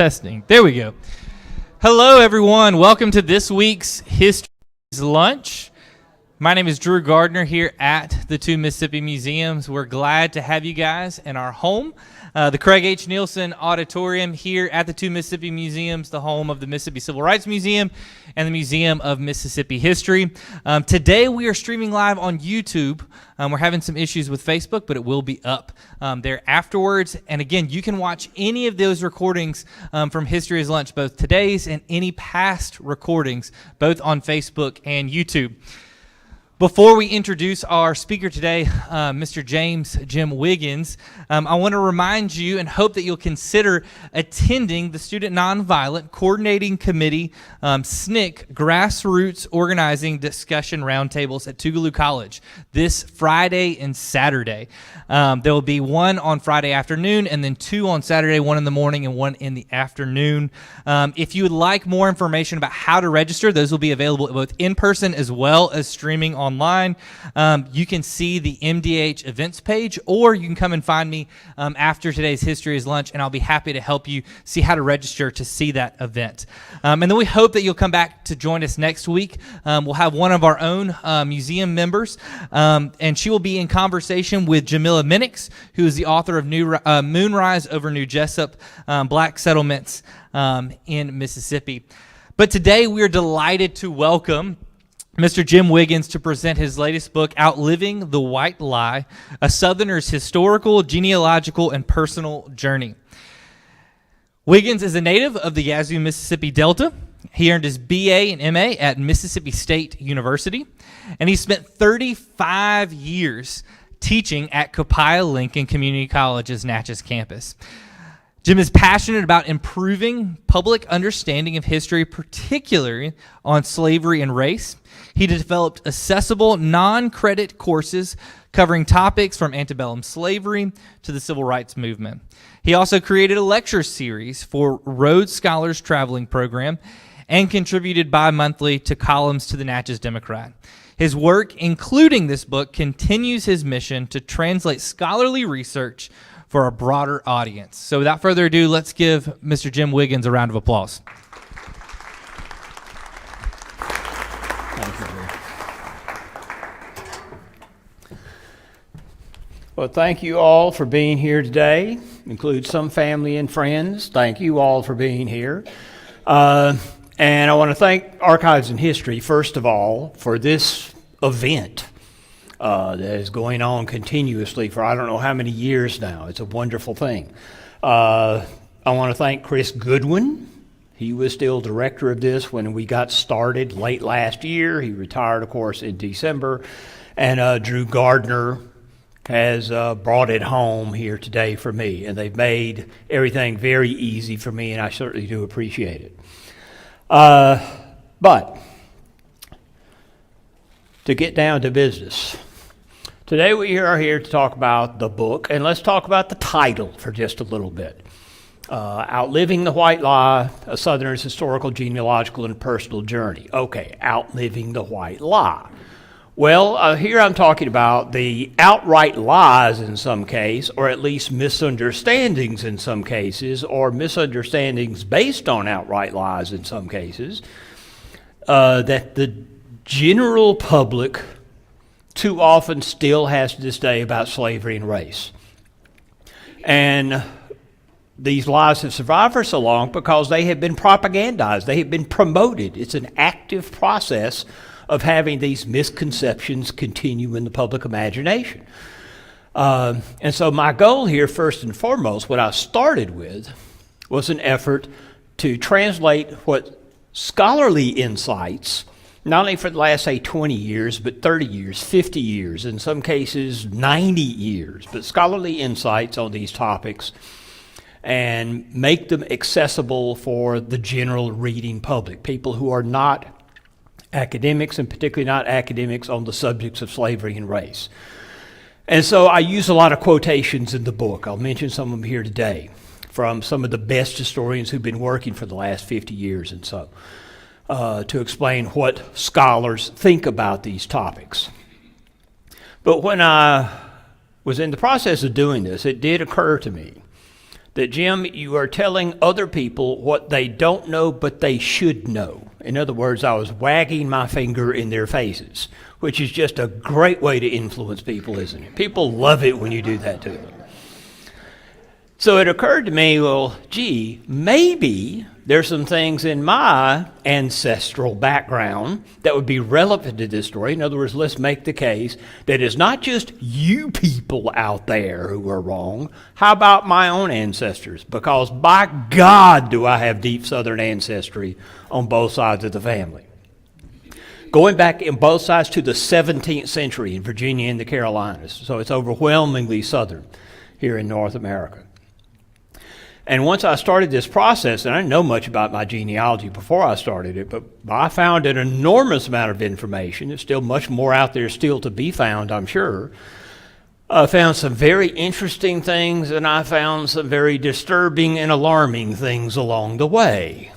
Testing. There we go. Hello, everyone. Welcome to this week's History's Lunch. My name is Drew Gardner here at the two Mississippi Museums. We're glad to have you guys in our home, the Craig H. Nielsen Auditorium here at the two Mississippi Museums, the home of the Mississippi Civil Rights Museum and the Museum of Mississippi History. Today we are streaming live on YouTube. We're having some issues with Facebook, but it will be up there afterwards. And again, you can watch any of those recordings from History is Lunch, both today's and any past recordings, both on Facebook and YouTube. Before we introduce our speaker today, Mr. Jim Wiggins, I want to remind you and hope that you'll consider attending the Student Nonviolent Coordinating Committee SNCC Grassroots Organizing Discussion Roundtables at Tougaloo College this Friday and Saturday. There will be one on Friday afternoon and then two on Saturday, one in the morning and one in the afternoon. If you would like more information about how to register, those will be available both in person as well as streaming online. You can see the MDH events page, or you can come and find me after today's History is Lunch, and I'll be happy to help you see how to register to see that event. And then we hope that you'll come back to join us next week. We'll have one of our own museum members, and she will be in conversation with Jamila Minix, who is the author of Moonrise over New Jessup, Black Settlements in Mississippi. But today we are delighted to welcome Mr. Jim Wiggins to present his latest book, Outliving the White Lie, A Southerner's Historical, Genealogical, and Personal Journey. Wiggins is a native of the Yazoo, Mississippi Delta. He earned his BA and MA at Mississippi State University, and he spent 35 years teaching at Copiah Lincoln Community College's Natchez campus. Jim is passionate about improving public understanding of history, particularly on slavery and race. He developed accessible, non-credit courses covering topics from antebellum slavery to the civil rights movement. He also created a lecture series for Rhodes Scholars Traveling Program and contributed bi-monthly to columns to the Natchez Democrat. His work, including this book, continues his mission to translate scholarly research for a broader audience. So without further ado, let's give Mr. Jim Wiggins a round of applause. Thank you, Drew. Well, thank you all for being here today. Include some family and friends. Thank you all for being here. And I want to thank Archives and History, first of all, for this event. That is going on continuously for I don't know how many years now. It's a wonderful thing. I want to thank Chris Goodwin. He was still director of this when we got started late last year. He retired, of course, in December. And Drew Gardner has brought it home here today for me. And they've made everything very easy for me, and I certainly do appreciate it. But to get down to business, today we are here to talk about the book, and let's talk about the title for just a little bit. Outliving the White Lie, A Southerner's Historical, Genealogical, and Personal Journey. Okay, outliving the white lie. Well, here I'm talking about the outright lies in some case, or at least misunderstandings in some cases, or misunderstandings based on outright lies in some cases, that the general public too often still has to this day about slavery and race. And these lies have survived for so long because they have been propagandized. They have been promoted. It's an active process of having these misconceptions continue in the public imagination. And so my goal here, first and foremost, what I started with was an effort to translate what scholarly insights, not only for the last, say, 20 years, but 30 years, 50 years, in some cases 90 years, but scholarly insights on these topics, and make them accessible for the general reading public, people who are not academics, and particularly not academics on the subjects of slavery and race. And so I use a lot of quotations in the book. I'll mention some of them here today from some of the best historians who've been working for the last 50 years and so, to explain what scholars think about these topics. But when I was in the process of doing this, it did occur to me that, Jim, you are telling other people what they don't know but they should know. In other words, I was wagging my finger in their faces, which is just a great way to influence people, isn't it? People love it when you do that to them. So it occurred to me, well, gee, maybe there's some things in my ancestral background that would be relevant to this story. In other words, let's make the case that it's not just you people out there who are wrong. How about my own ancestors? Because by God do I have deep Southern ancestry on both sides of the family. Going back in both sides to the 17th century in Virginia and the Carolinas. So it's overwhelmingly Southern here in North America. And once I started this process, and I didn't know much about my genealogy before I started it, but I found an enormous amount of information. There's still much more out there still to be found, I'm sure. I found some very interesting things, and I found some very disturbing and alarming things along the way,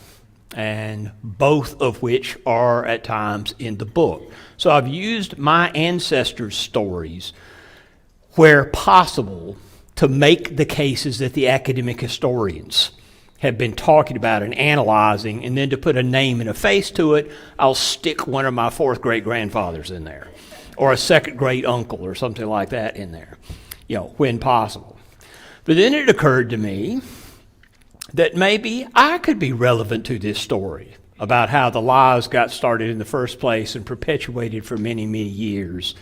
and both of which are at times in the book. So I've used my ancestors' stories where possible to make the cases that the academic historians have been talking about and analyzing, and then to put a name and a face to it, I'll stick one of my fourth great-grandfathers in there, or a second great-uncle or something like that in there, when possible. But then it occurred to me that maybe I could be relevant to this story about how the lies got started in the first place and perpetuated for many, many years.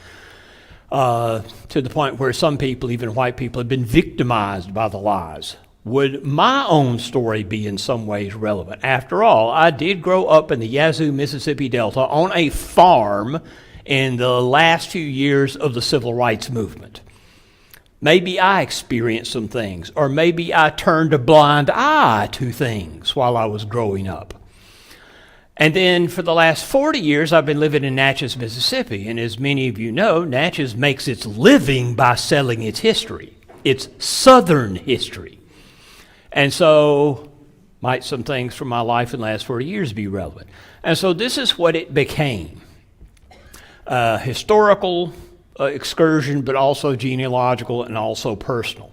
To the point where some people, even white people, have been victimized by the lies. Would my own story be in some ways relevant? After all, I did grow up in the Yazoo, Mississippi Delta on a farm in the last few years of the Civil Rights Movement. Maybe I experienced some things, or maybe I turned a blind eye to things while I was growing up. And then for the last 40 years, I've been living in Natchez, Mississippi. And as many of you know, Natchez makes its living by selling its history. It's Southern history. And so might some things from my life in the last 40 years be relevant. And so this is what it became. Historical excursion, but also genealogical and also personal.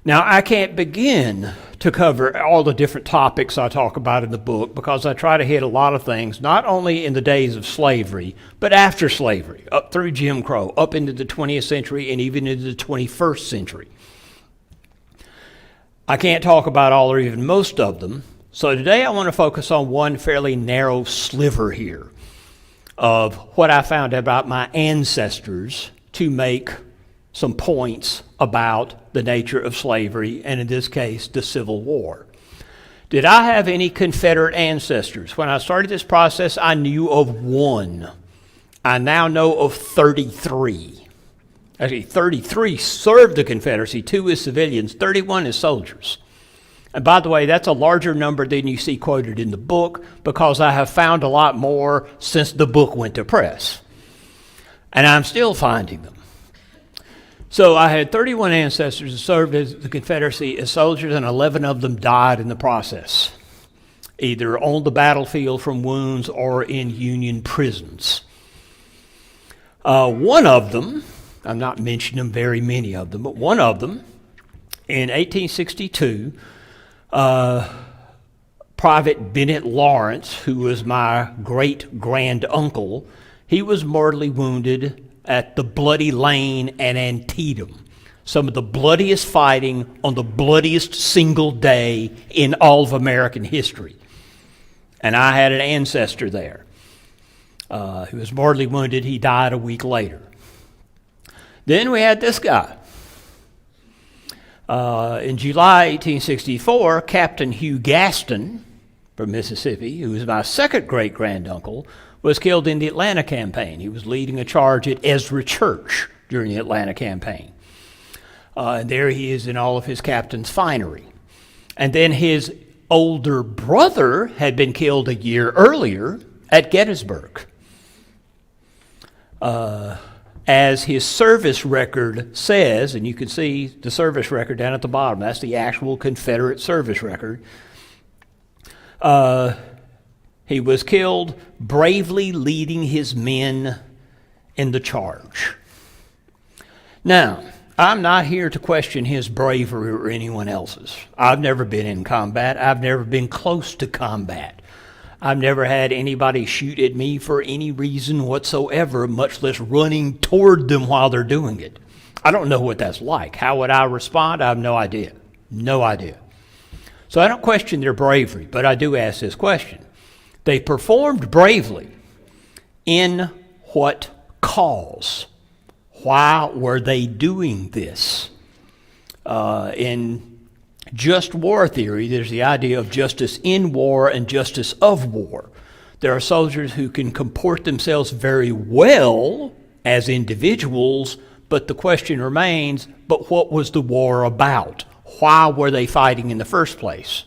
Now, I can't begin to cover all the different topics I talk about in the book because I try to hit a lot of things, not only in the days of slavery, but after slavery, up through Jim Crow, up into the 20th century and even into the 21st century. I can't talk about all or even most of them, so today I want to focus on one fairly narrow sliver here of what I found about my ancestors to make some points about the nature of slavery, and in this case, the Civil War. Did I have any Confederate ancestors? When I started this process, I knew of one. I now know of 33. Actually, 33 served the Confederacy, 2 as civilians, 31 as soldiers. And by the way, that's a larger number than you see quoted in the book because I have found a lot more since the book went to press. And I'm still finding them. So I had 31 ancestors who served as the Confederacy as soldiers, and 11 of them died in the process, either on the battlefield from wounds or in Union prisons. One of them, I'm not mentioning them, very many of them, but one of them, in 1862, Private Bennett Lawrence, who was my great-grand-uncle, he was mortally wounded at the Bloody Lane and Antietam, some of the bloodiest fighting on the bloodiest single day in all of American history. And I had an ancestor there. He was mortally wounded. He died a week later. Then we had this guy. In July 1864, Captain Hugh Gaston from Mississippi, who was my second great-granduncle, was killed in the Atlanta campaign. He was leading a charge at Ezra Church during the Atlanta campaign. And there he is in all of his captain's finery. And then his older brother had been killed a year earlier at Gettysburg. As his service record says, and you can see the service record down at the bottom, that's the actual Confederate service record. He was killed bravely leading his men in the charge. Now, I'm not here to question his bravery or anyone else's. I've never been in combat. I've never been close to combat. I've never had anybody shoot at me for any reason whatsoever, much less running toward them while they're doing it. I don't know what that's like. How would I respond? I have no idea. No idea. So I don't question their bravery, but I do ask this question. They performed bravely in what cause? Why were they doing this? In just war theory, there's the idea of justice in war and justice of war. There are soldiers who can comport themselves very well as individuals, but the question remains, but what was the war about? Why were they fighting in the first place?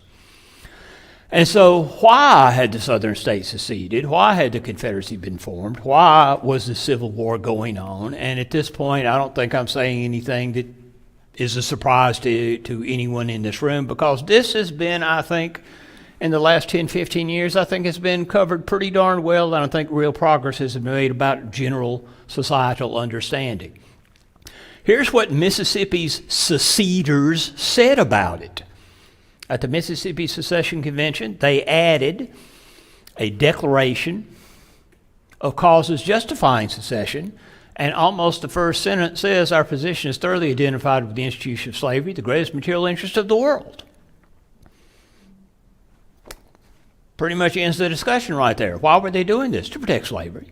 And so why had the Southern states seceded? Why had the Confederacy been formed? Why was the Civil War going on? And at this point, I don't think I'm saying anything that is a surprise to anyone in this room, because this has been, I think, in the last 10, 15 years, I think it's been covered pretty darn well, and I think real progress has been made about general societal understanding. Here's what Mississippi's seceders said about it. At the Mississippi Secession Convention, they added a declaration of causes justifying secession, and almost the first sentence says, our position is thoroughly identified with the institution of slavery, the greatest material interest of the world. Pretty much ends the discussion right there. Why were they doing this? To protect slavery.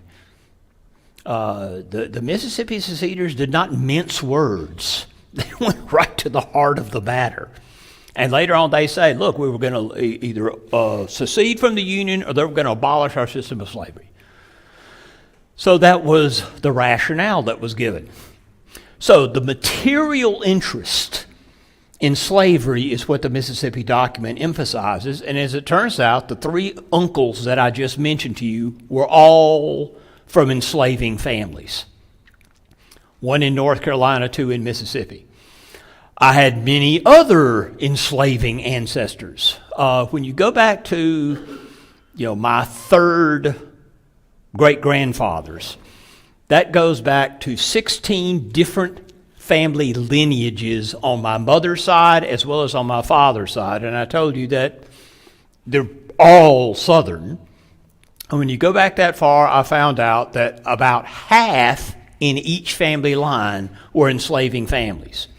The Mississippi seceders did not mince words. They went right to the heart of the matter. And later on they say, look, we were going to either secede from the Union or they were going to abolish our system of slavery. So that was the rationale that was given. So the material interest in slavery is what the Mississippi document emphasizes. And as it turns out, the three uncles that I just mentioned to you were all from enslaving families. One in North Carolina, two in Mississippi. I had many other enslaving ancestors. When you go back to, my third great-grandfathers, that goes back to 16 different family lineages on my mother's side as well as on my father's side. And I told you that they're all Southern. And when you go back that far, I found out that about half in each family line were enslaving families.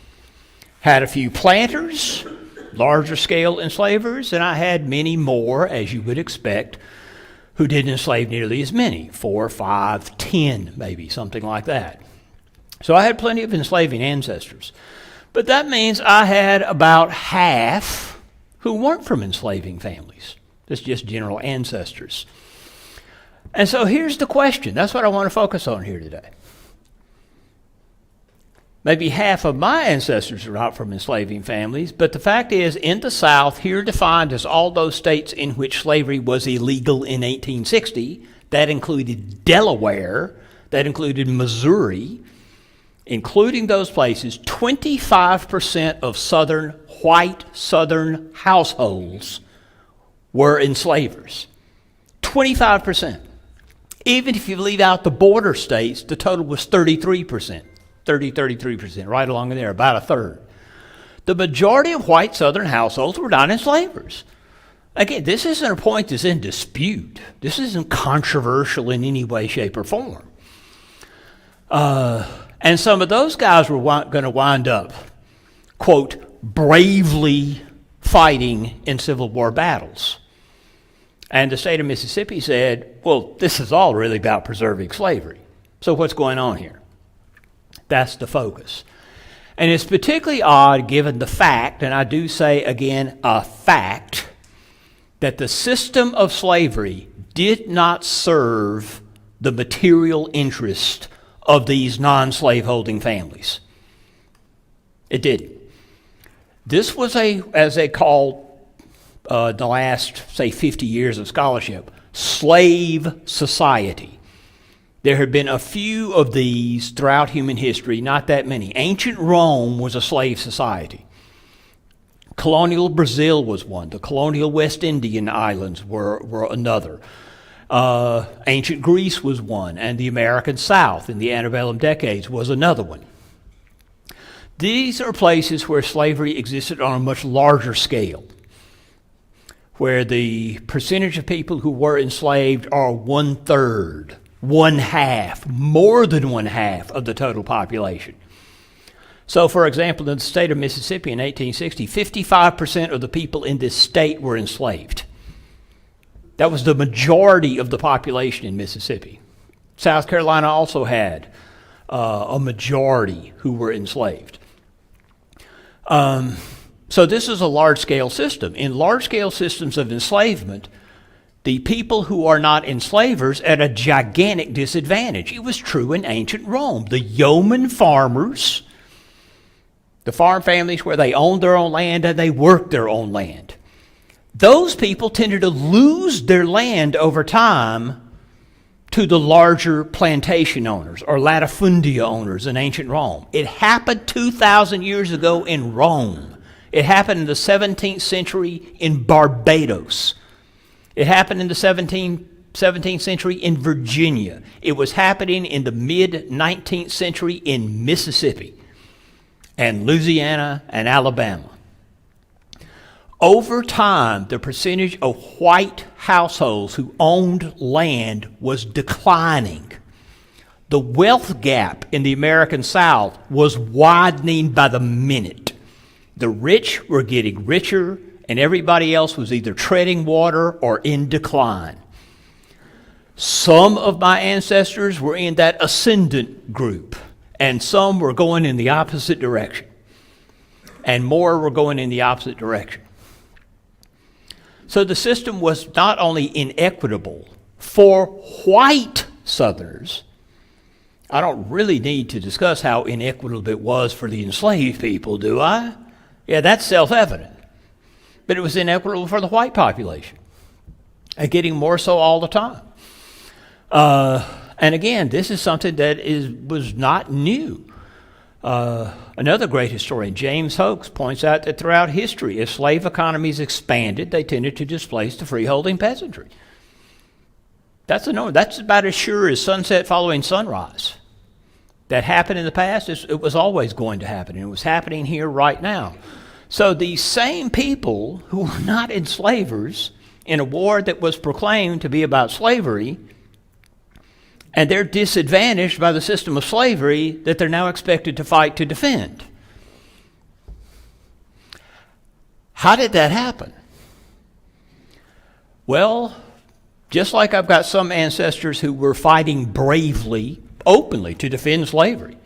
Had a few planters, larger scale enslavers, and I had many more, as you would expect, who didn't enslave nearly as many, 4, 5, 10, maybe, something like that. So I had plenty of enslaving ancestors. But that means I had about half who weren't from enslaving families. That's just general ancestors. And so here's the question. That's what I want to focus on here today. Maybe half of my ancestors are not from enslaving families, but the fact is, in the South, here defined as all those states in which slavery was illegal in 1860, that included Delaware, that included Missouri, including those places, 25% of white Southern households were enslavers. 25%. Even if you leave out the border states, the total was 33%. 33%, right along in there, about a third. The majority of white Southern households were not enslavers. Again, this isn't a point that's in dispute. This isn't controversial in any way, shape, or form. And some of those guys were going to wind up, quote, bravely fighting in Civil War battles. And the state of Mississippi said, well, this is all really about preserving slavery. So what's going on here? That's the focus. And it's particularly odd given the fact, and I do say again, a fact, that the system of slavery did not serve the material interest of these non-slaveholding families. It didn't. This was as they call the last, say, 50 years of scholarship, slave society. There have been a few of these throughout human history, not that many. Ancient Rome was a slave society. Colonial Brazil was one. The colonial West Indian islands were another. Ancient Greece was one, and the American South in the antebellum decades was another one. These are places where slavery existed on a much larger scale, where the percentage of people who were enslaved are 1/3, 1/2, more than 1/2 of the total population. So, for example, in the state of Mississippi in 1860, 55% of the people in this state were enslaved. That was the majority of the population in Mississippi. South Carolina also had a majority who were enslaved. So this is a large-scale system. In large-scale systems of enslavement, the people who are not enslavers are at a gigantic disadvantage. It was true in ancient Rome. The yeoman farmers, the farm families where they owned their own land and they worked their own land, those people tended to lose their land over time to the larger plantation owners or latifundia owners in ancient Rome. It happened 2,000 years ago in Rome. It happened in the 17th century in Barbados. It happened in the 17th century in Virginia. It was happening in the mid-19th century in Mississippi and Louisiana and Alabama. Over time, the percentage of white households who owned land was declining. The wealth gap in the American South was widening by the minute. The rich were getting richer, and everybody else was either treading water or in decline. Some of my ancestors were in that ascendant group, and some were going in the opposite direction, and more were going in the opposite direction. So the system was not only inequitable for white Southerners. I don't really need to discuss how inequitable it was for the enslaved people, do I? Yeah, that's self-evident. But it was inequitable for the white population, and getting more so all the time. And again, this is something that was not new. Another great historian, James Hoax, points out that throughout history, as slave economies expanded, they tended to displace the freeholding peasantry. That's a norm. That's about as sure as sunset following sunrise. That happened in the past. It was always going to happen, and it was happening here right now. So these same people who were not enslavers in a war that was proclaimed to be about slavery, and they're disadvantaged by the system of slavery that they're now expected to fight to defend. How did that happen? Well, just like I've got some ancestors who were fighting bravely, openly, to defend slavery.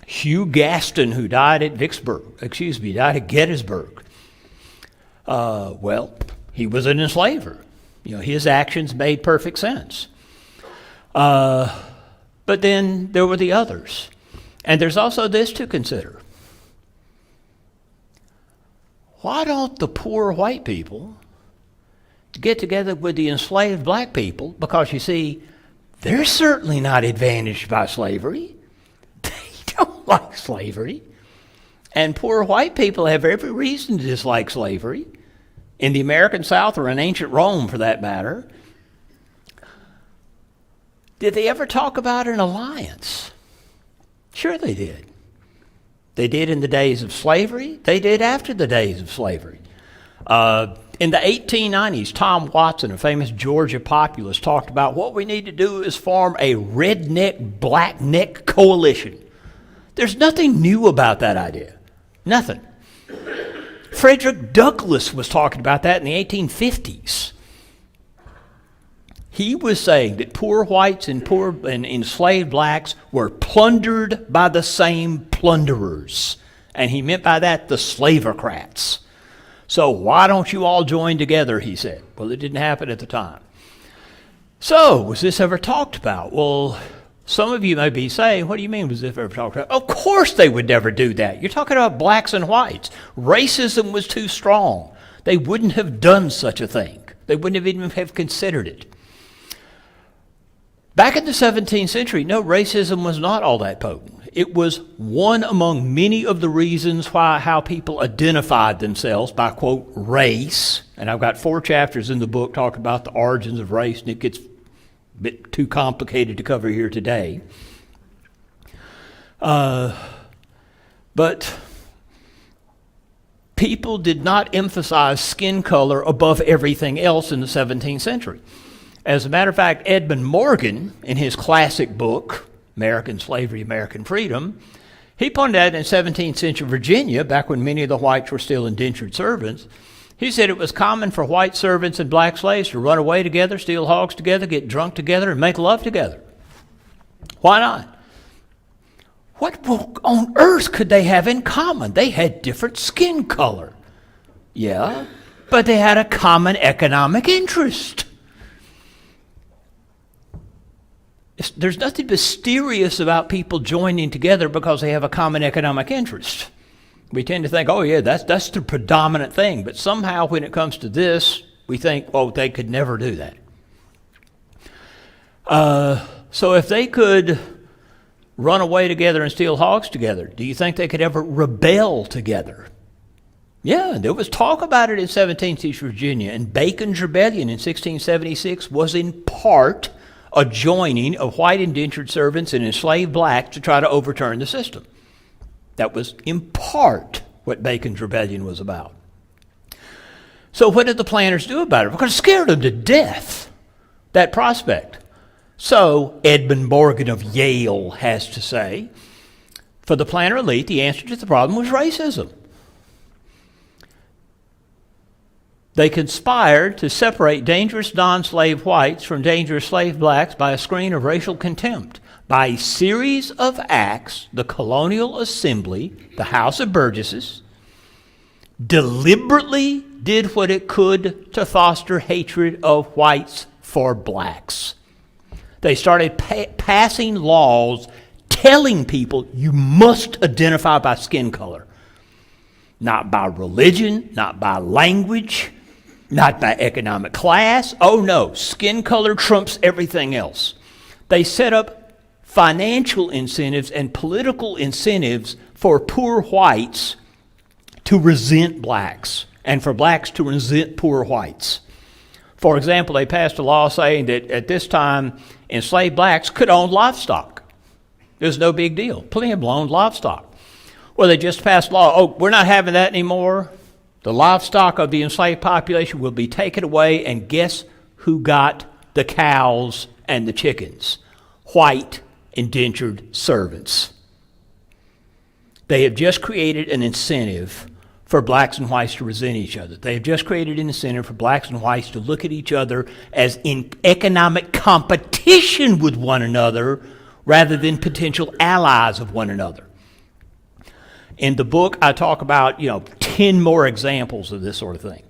Hugh Gaston, who died at died at Gettysburg. Well, he was an enslaver. His actions made perfect sense. But then there were the others. And there's also this to consider. Why don't the poor white people get together with the enslaved black people? Because, you see, they're certainly not advantaged by slavery. They don't like slavery. And poor white people have every reason to dislike slavery, in the American South or in ancient Rome for that matter. Did they ever talk about an alliance? Sure they did. They did in the days of slavery. They did after the days of slavery. In the 1890s, Tom Watson, a famous Georgia populist, talked about what we need to do is form a redneck, blackneck coalition. There's nothing new about that idea. Nothing. Frederick Douglass was talking about that in the 1850s. He was saying that poor whites and enslaved blacks were plundered by the same plunderers. And he meant by that the slaverocrats. So why don't you all join together, he said. Well, it didn't happen at the time. So, was this ever talked about? Well, some of you may be saying, what do you mean was this ever talked about? Of course they would never do that. You're talking about blacks and whites. Racism was too strong. They wouldn't have done such a thing. They wouldn't have even have considered it. Back in the 17th century, no, racism was not all that potent. It was one among many of the reasons how people identified themselves by, quote, race. And I've got 4 chapters in the book talking about the origins of race, and it gets a bit too complicated to cover here today. But people did not emphasize skin color above everything else in the 17th century. As a matter of fact, Edmund Morgan, in his classic book, American Slavery, American Freedom, he pointed out in 17th century Virginia, back when many of the whites were still indentured servants, he said it was common for white servants and black slaves to run away together, steal hogs together, get drunk together, and make love together. Why not? What on earth could they have in common? They had different skin color. Yeah, but they had a common economic interest. There's nothing mysterious about people joining together because they have a common economic interest. We tend to think, oh yeah, that's the predominant thing. But somehow when it comes to this, we think, oh, they could never do that. So if they could run away together and steal hogs together, do you think they could ever rebel together? Yeah, there was talk about it in 17th century Virginia, and Bacon's Rebellion in 1676 was in part a joining of white indentured servants and enslaved blacks to try to overturn the system. That was in part what Bacon's Rebellion was about. So what did the planners do about it? Because it scared them to death, that prospect. So Edmund Morgan of Yale has to say, for the planner elite, the answer to the problem was racism. They conspired to separate dangerous non-slave whites from dangerous slave blacks by a screen of racial contempt. By a series of acts, the colonial assembly, the House of Burgesses, deliberately did what it could to foster hatred of whites for blacks. They started passing laws telling people you must identify by skin color, not by religion, not by language, not by economic class. Oh no, skin color trumps everything else. They set up financial incentives and political incentives for poor whites to resent blacks and for blacks to resent poor whites. For example, they passed a law saying that at this time, enslaved blacks could own livestock. It was no big deal. Plenty of them owned livestock. Well, they just passed a law, oh, we're not having that anymore. The livestock of the enslaved population will be taken away, and guess who got the cows and the chickens? White indentured servants. They have just created an incentive for blacks and whites to resent each other. They have just created an incentive for blacks and whites to look at each other as in economic competition with one another rather than potential allies of one another. In the book, I talk about, 10 more examples of this sort of thing.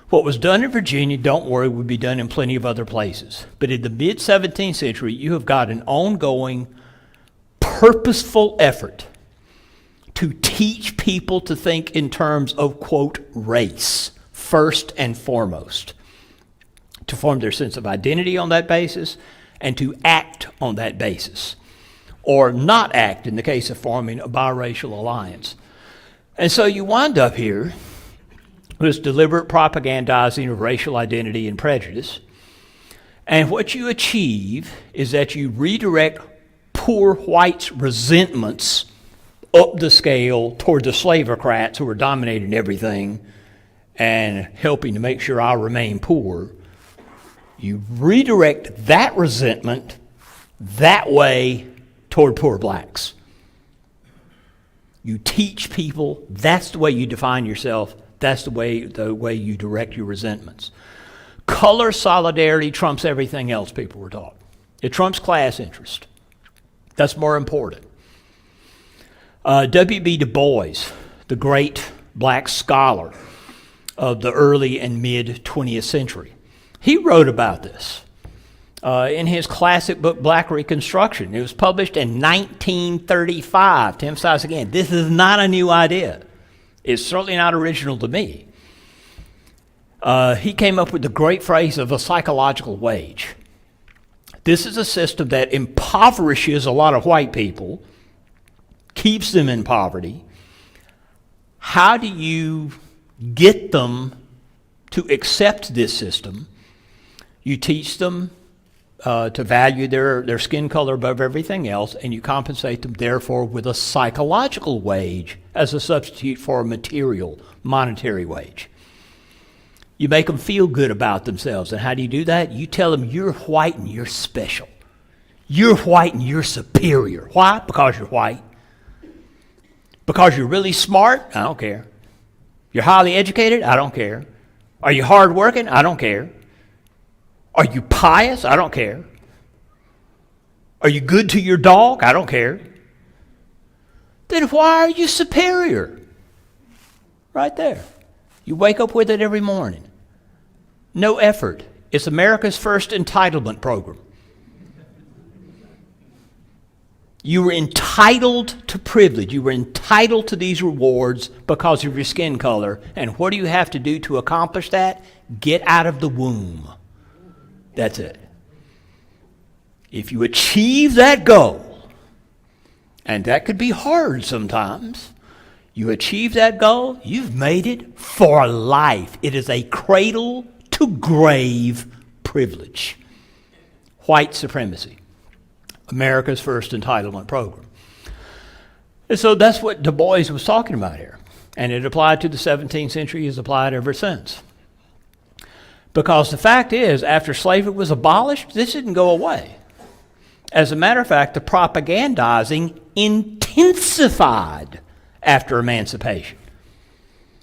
What was done in Virginia, don't worry, would be done in plenty of other places. But in the mid-17th century, you have got an ongoing, purposeful effort to teach people to think in terms of, quote, race, first and foremost, to form their sense of identity on that basis and to act on that basis, or not act in the case of forming a biracial alliance. And so you wind up here with deliberate propagandizing of racial identity and prejudice. And what you achieve is that you redirect poor whites' resentments up the scale toward the slavocrats who are dominating everything and helping to make sure I remain poor. You redirect that resentment that way toward poor blacks. You teach people that's the way you define yourself. That's the way you direct your resentments. Color solidarity trumps everything else, people were taught. It trumps class interest. That's more important. W.B. Du Bois, the great black scholar of the early and mid-20th century, he wrote about this in his classic book, Black Reconstruction. It was published in 1935. To emphasize again, this is not a new idea. It's certainly not original to me. He came up with the great phrase of a psychological wage. This is a system that impoverishes a lot of white people, keeps them in poverty. How do you get them to accept this system? You teach them to value their skin color above everything else, and you compensate them, therefore, with a psychological wage as a substitute for a material, monetary wage. You make them feel good about themselves. And how do you do that? You tell them you're white and you're special. You're white and you're superior. Why? Because you're white. Because you're really smart? I don't care. You're highly educated? I don't care. Are you hardworking? I don't care. Are you pious? I don't care. Are you good to your dog? I don't care. Then why are you superior? Right there. You wake up with it every morning. No effort. It's America's first entitlement program. You were entitled to privilege. You were entitled to these rewards because of your skin color. And what do you have to do to accomplish that? Get out of the womb. That's it. If you achieve that goal, and that could be hard sometimes, you achieve that goal, you've made it for life. It is a cradle to grave privilege. White supremacy. America's first entitlement program. And so that's what Du Bois was talking about here. And it applied to the 17th century, has applied ever since. Because the fact is, after slavery was abolished, this didn't go away. As a matter of fact, the propagandizing intensified after emancipation.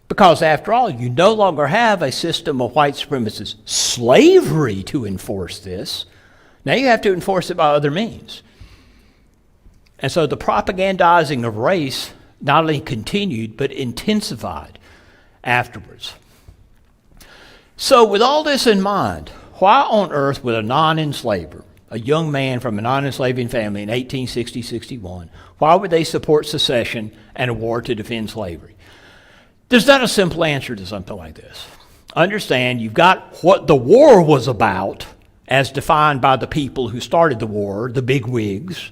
Because after all, you no longer have a system of white supremacist slavery to enforce this. Now you have to enforce it by other means. And so the propagandizing of race not only continued, but intensified afterwards. So with all this in mind, why on earth would a non-enslaver, a young man from a non-enslaving family in 1860-61, why would they support secession and a war to defend slavery? There's not a simple answer to something like this. Understand, you've got what the war was about, as defined by the people who started the war, the big wigs.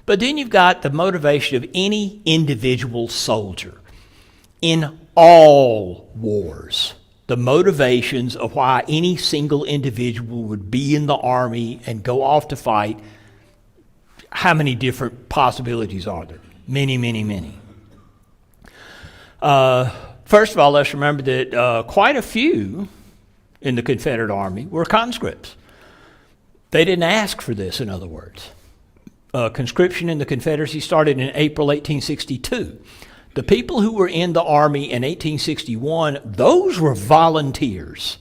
But then you've got the motivation of any individual soldier in all wars. The motivations of why any single individual would be in the army and go off to fight. How many different possibilities are there? Many, many, many. First of all, let's remember that quite a few in the Confederate Army were conscripts. They didn't ask for this, in other words. Conscription in the Confederacy started in April 1862. The people who were in the Army in 1861, those were volunteers.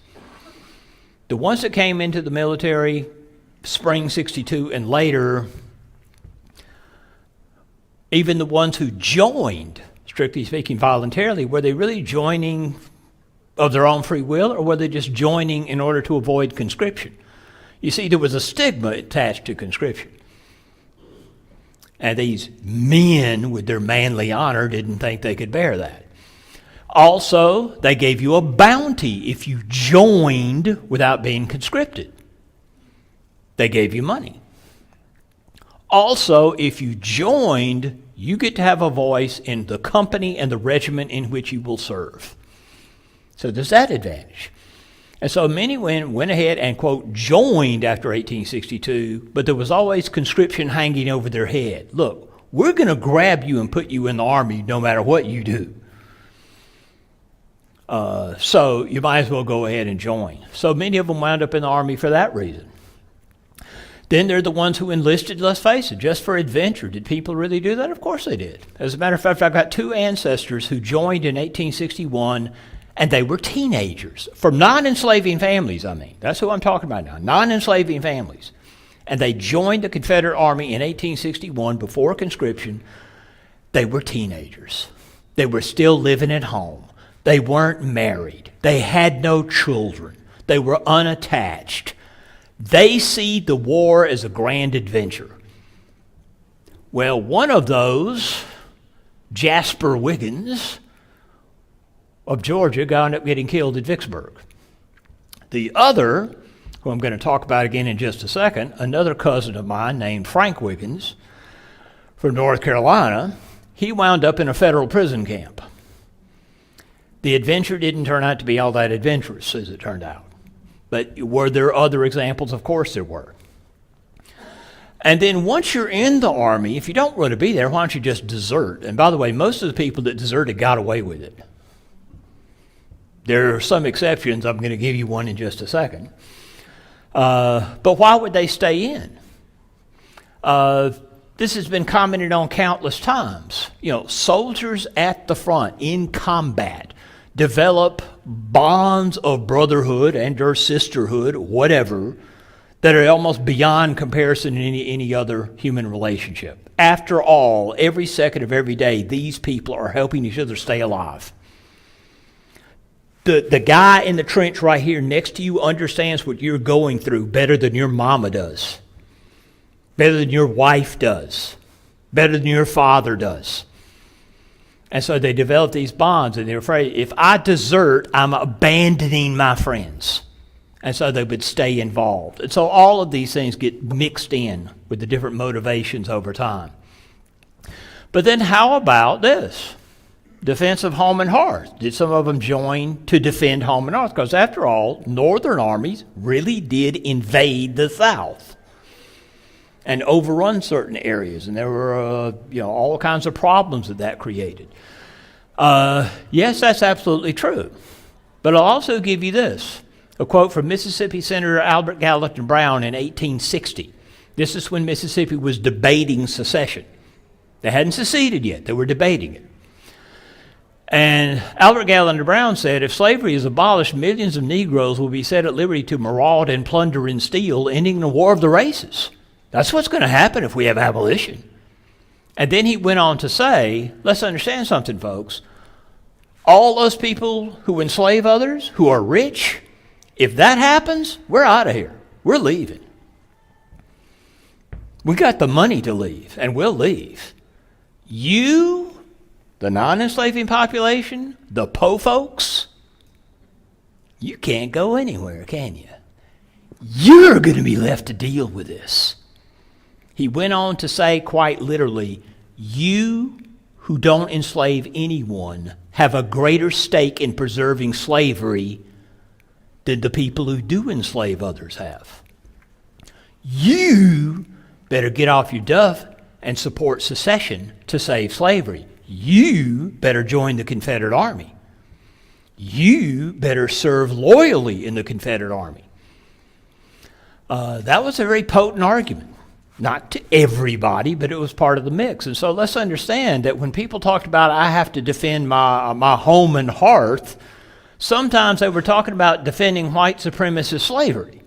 The ones that came into the military spring 62 and later, even the ones who joined, strictly speaking, voluntarily, were they really joining of their own free will, or were they just joining in order to avoid conscription? You see, there was a stigma attached to conscription. And these men with their manly honor didn't think they could bear that. Also, they gave you a bounty if you joined without being conscripted. They gave you money. Also, if you joined, you get to have a voice in the company and the regiment in which you will serve. So there's that advantage. And so many went ahead and, quote, joined after 1862, but there was always conscription hanging over their head. Look, we're going to grab you and put you in the army no matter what you do. So you might as well go ahead and join. So many of them wound up in the army for that reason. Then there are the ones who enlisted, let's face it, just for adventure. Did people really do that? Of course they did. As a matter of fact, I've got two ancestors who joined in 1861, and they were teenagers, from non-enslaving families, I mean. That's who I'm talking about now, non-enslaving families. And they joined the Confederate Army in 1861 before conscription. They were teenagers. They were still living at home. They weren't married. They had no children. They were unattached. They see the war as a grand adventure. Well, one of those, Jasper Wiggins of Georgia, wound up getting killed at Vicksburg. The other, who I'm going to talk about again in just a second, another cousin of mine named Frank Wiggins from North Carolina, he wound up in a federal prison camp. The adventure didn't turn out to be all that adventurous, as it turned out. But were there other examples? Of course there were. And then once you're in the Army, if you don't want to be there, why don't you just desert? And by the way, most of the people that deserted got away with it. There are some exceptions. I'm going to give you one in just a second. But why would they stay in? This has been commented on countless times. You know, soldiers at the front in combat develop bonds of brotherhood and or sisterhood, whatever, that are almost beyond comparison in any other human relationship. After all, every second of every day, these people are helping each other stay alive. The guy in the trench right here next to you understands what you're going through better than your mama does, better than your wife does, better than your father does. And so they develop these bonds, and they're afraid, if I desert, I'm abandoning my friends. And so they would stay involved. And so all of these things get mixed in with the different motivations over time. But then how about this? Defense of home and hearth. Did some of them join to defend home and hearth? Because after all, northern armies really did invade the South and overrun certain areas. And there were all kinds of problems that created. Yes, that's absolutely true. But I'll also give you this. A quote from Mississippi Senator Albert Gallatin Brown in 1860. This is when Mississippi was debating secession. They hadn't seceded yet. They were debating it. And Albert Gallatin Brown said, if slavery is abolished, millions of Negroes will be set at liberty to maraud and plunder and steal, ending the war of the races. That's what's going to happen if we have abolition. And then he went on to say, let's understand something, folks. All those people who enslave others, who are rich, if that happens, we're out of here. We're leaving. We got the money to leave, and we'll leave. You, the non-enslaving population, the po folks, you can't go anywhere, can you? You're going to be left to deal with this. He went on to say quite literally, you who don't enslave anyone have a greater stake in preserving slavery than the people who do enslave others have. You better get off your duff and support secession to save slavery. You better join the Confederate Army. You better serve loyally in the Confederate Army. That was a very potent argument. Not to everybody, but it was part of the mix. And so let's understand that when people talked about, I have to defend my home and hearth, sometimes they were talking about defending white supremacist slavery.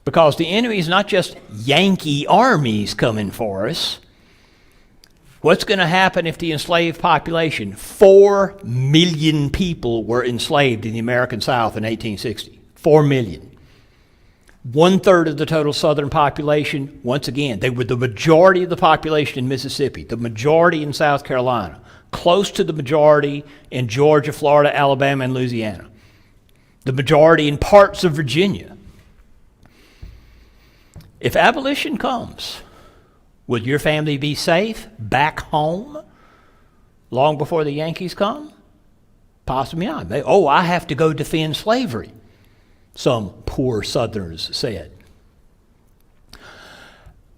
Because the enemy is not just Yankee armies coming for us. What's going to happen if the enslaved population, 4 million people were enslaved in the American South in 1860? 4 million. 1/3 of the total southern population, once again, they were the majority of the population in Mississippi, the majority in South Carolina, close to the majority in Georgia, Florida, Alabama, and Louisiana, the majority in parts of Virginia. If abolition comes, will your family be safe back home long before the Yankees come? Possibly not. I have to go defend slavery, some poor Southerners said.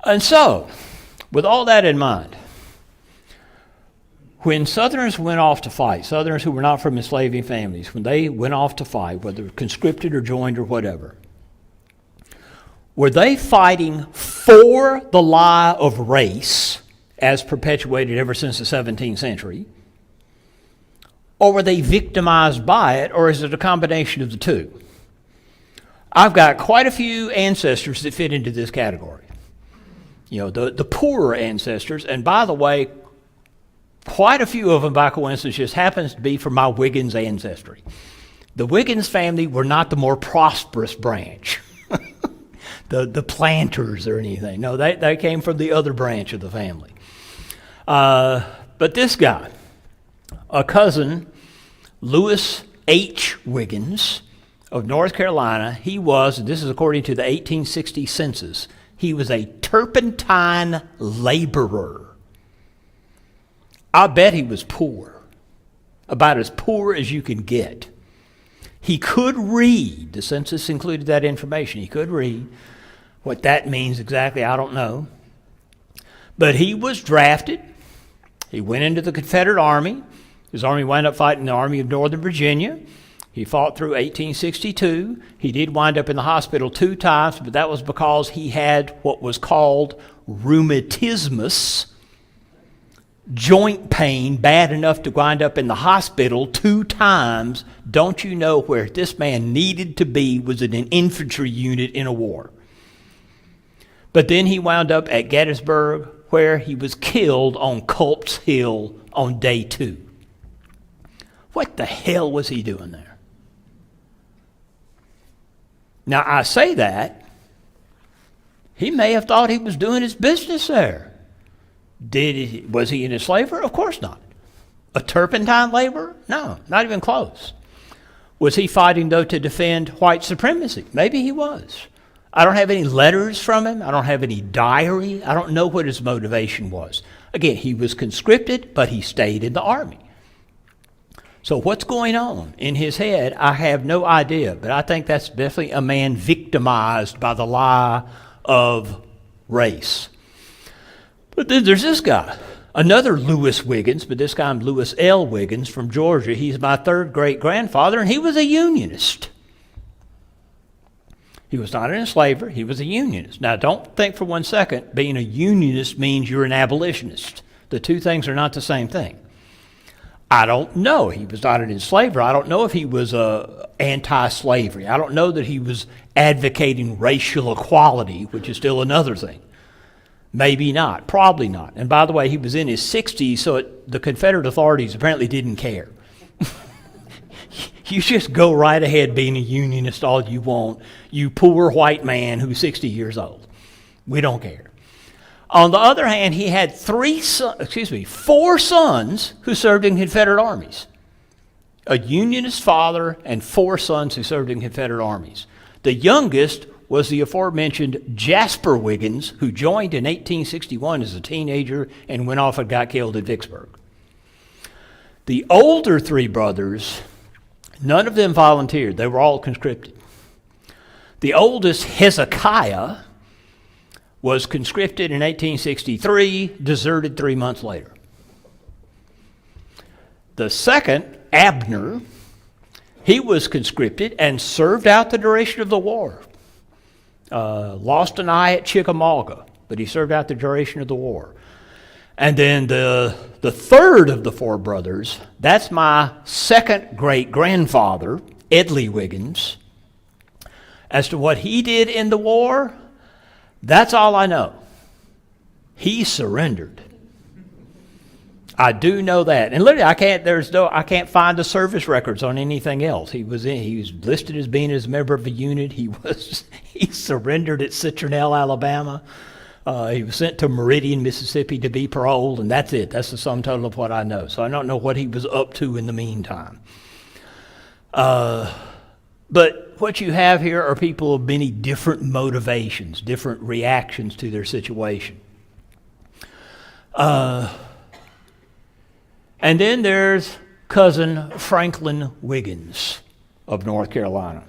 And so, with all that in mind, when Southerners went off to fight, Southerners who were not from enslaving families, when they went off to fight, whether conscripted or joined or whatever, were they fighting for the lie of race as perpetuated ever since the 17th century? Or were they victimized by it, or is it a combination of the two? I've got quite a few ancestors that fit into this category. You know, the poorer ancestors, and by the way, quite a few of them, by coincidence, just happens to be from my Wiggins ancestry. The Wiggins family were not the more prosperous branch, the planters or anything. No, they came from the other branch of the family. But this guy, a cousin, Lewis H. Wiggins of North Carolina, he was, and this is according to the 1860 census, he was a turpentine laborer. I bet he was poor, about as poor as you can get. He could read, the census included that information, he could read. What that means exactly, I don't know. But he was drafted. He went into the Confederate Army. His army wound up fighting the Army of Northern Virginia. He fought through 1862. He did wind up in the hospital 2 times, but that was because he had what was called rheumatismus, joint pain bad enough to wind up in the hospital 2 times. Don't you know where this man needed to be was in an infantry unit in a war. But then he wound up at Gettysburg, where he was killed on Culp's Hill on day 2. What the hell was he doing there? Now, I say that. He may have thought he was doing his business there. Was he an enslaver? Of course not. A turpentine laborer? No, not even close. Was he fighting, though, to defend white supremacy? Maybe he was. I don't have any letters from him. I don't have any diary. I don't know what his motivation was. Again, he was conscripted, but he stayed in the army. So what's going on in his head, I have no idea. But I think that's definitely a man victimized by the lie of race. But then there's this guy, another Lewis Wiggins, but this guy I'm Lewis L. Wiggins from Georgia. He's my 3rd great-grandfather, and he was a Unionist. He was not an enslaver. He was a Unionist. Now, don't think for one second being a Unionist means you're an abolitionist. The 2 things are not the same thing. I don't know. He was not an enslaver. I don't know if he was anti-slavery. I don't know that he was advocating racial equality, which is still another thing. Maybe not. Probably not. And by the way, he was in his 60s, so the Confederate authorities apparently didn't care. You just go right ahead being a Unionist all you want, you poor white man who's 60 years old. We don't care. On the other hand, he had 4 sons who served in Confederate armies. A Unionist father and 4 sons who served in Confederate armies. The youngest was the aforementioned Jasper Wiggins, who joined in 1861 as a teenager and went off and got killed at Vicksburg. The older 3 brothers, none of them volunteered. They were all conscripted. The oldest, Hezekiah, was conscripted in 1863, deserted 3 months later. The second, Abner, he was conscripted and served out the duration of the war. Lost an eye at Chickamauga, but he served out the duration of the war. And then the third of the 4 brothers, that's my 2nd great-grandfather, Edley Wiggins. As to what he did in the war, that's all I know. He surrendered. I do know that. And literally, I can't find the service records on anything else. He was listed as being a member of a unit. He surrendered at Citronelle, Alabama. He was sent to Meridian, Mississippi to be paroled, and that's it. That's the sum total of what I know. So I don't know what he was up to in the meantime. But what you have here are people of many different motivations, different reactions to their situation. And then there's cousin Franklin Wiggins of North Carolina.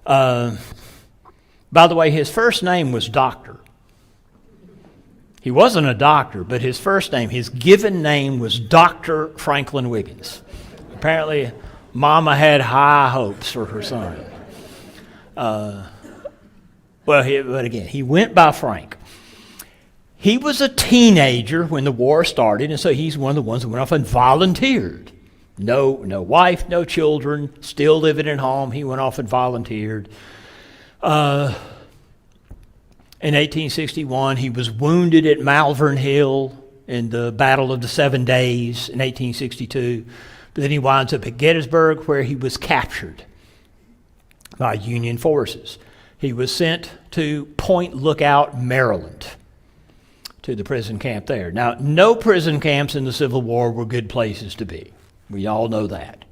By the way, his first name was Doctor. He wasn't a doctor, but his first name, his given name was Dr. Franklin Wiggins. Apparently, Mama had high hopes for her son. But again, he went by Frank. He was a teenager when the war started, and so he's one of the ones that went off and volunteered. No wife, no children, still living at home. He went off and volunteered. In 1861, he was wounded at Malvern Hill in the Battle of the 7 Days in 1862. But then he winds up at Gettysburg, where he was captured by Union forces. He was sent to Point Lookout, Maryland, to the prison camp there. Now, no prison camps in the Civil War were good places to be. We all know that.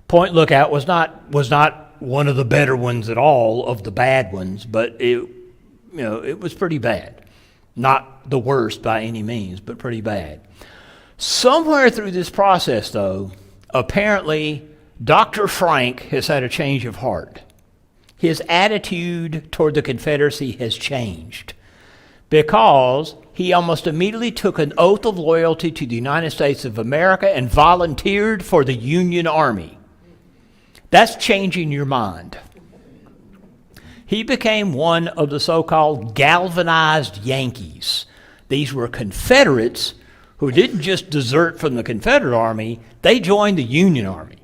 Point Lookout was not one of the better ones at all, of the bad ones, but it was pretty bad. Not the worst by any means, but pretty bad. Somewhere through this process, though, apparently Dr. Frank has had a change of heart. his attitude toward the Confederacy has changed, because he almost immediately took an oath of loyalty to the United States of America and volunteered for the Union Army. That's changing your mind. He became one of the so-called galvanized Yankees. These were Confederates who didn't just desert from the Confederate Army, they joined the Union Army.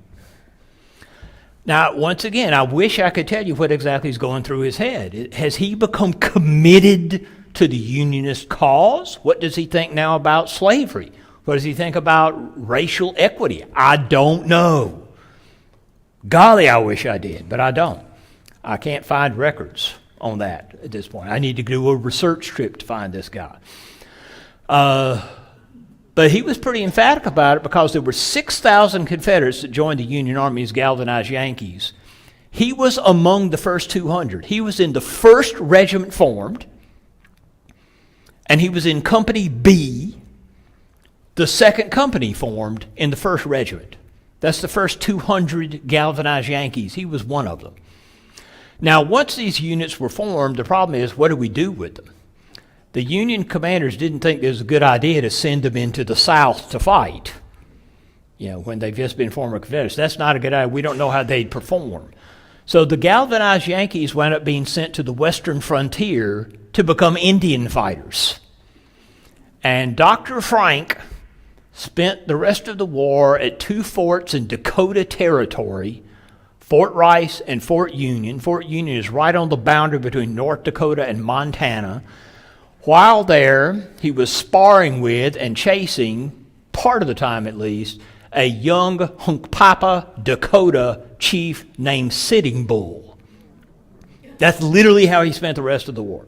Now, once again, I wish I could tell you what exactly is going through his head. Has he become committed to the Unionist cause? What does he think now about slavery? What does he think about racial equity? I don't know. Golly, I wish I did, but I don't. I can't find records on that at this point. I need to do a research trip to find this guy. But he was pretty emphatic about it, because there were 6,000 Confederates that joined the Union Army as galvanized Yankees. He was among the first 200. He was in the first regiment formed, and he was in Company B, the second company formed in the first regiment. That's the first 200 galvanized Yankees. He was one of them. Now, once these units were formed, the problem is, what do we do with them? The Union commanders didn't think it was a good idea to send them into the South to fight, when they've just been former Confederates. That's not a good idea. We don't know how they'd perform. So the galvanized Yankees wound up being sent to the western frontier to become Indian fighters. And Dr. Frank spent the rest of the war at two forts in Dakota Territory, Fort Rice and Fort Union. Fort Union is right on the boundary between North Dakota and Montana. While there, he was sparring with and chasing, part of the time at least, a young Hunkpapa Dakota chief named Sitting Bull. That's literally how he spent the rest of the war.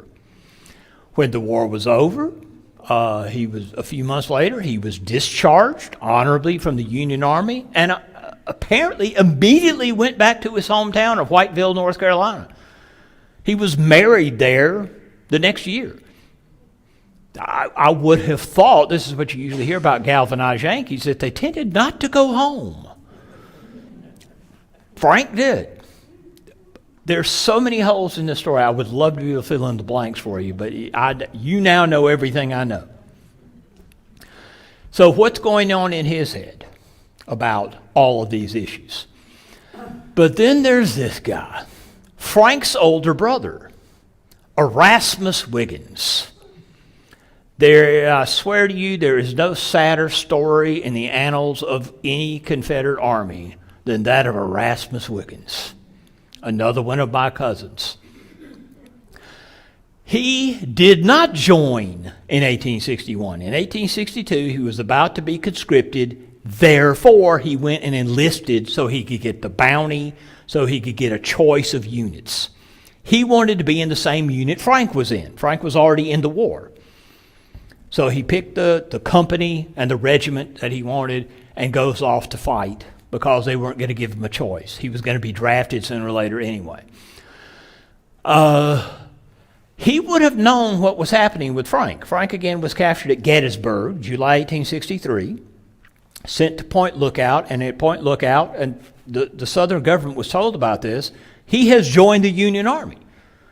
When the war was over, a few months later, he was discharged honorably from the Union Army, and apparently immediately went back to his hometown of Whiteville, North Carolina. He was married there the next year. I would have thought, this is what you usually hear about galvanized Yankees, that they tended not to go home. Frank did. There's so many holes in this story. I would love to be able to fill in the blanks for you, but you now know everything I know. So what's going on in his head about all of these issues? But then there's this guy, Frank's older brother, Erasmus Wiggins. I swear to you, there is no sadder story in the annals of any Confederate army than that of Erasmus Wiggins, another one of my cousins. He did not join in 1861. In 1862, he was about to be conscripted. Therefore, he went and enlisted so he could get the bounty, so he could get a choice of units. He wanted to be in the same unit Frank was in. Frank was already in the war. So he picked the company and the regiment that he wanted and goes off to fight, because they weren't going to give him a choice. He was going to be drafted sooner or later anyway. He would have known what was happening with Frank. Frank, again, was captured at Gettysburg, July 1863, sent to Point Lookout, and at Point Lookout, and the Southern government was told about this, he has joined the Union Army.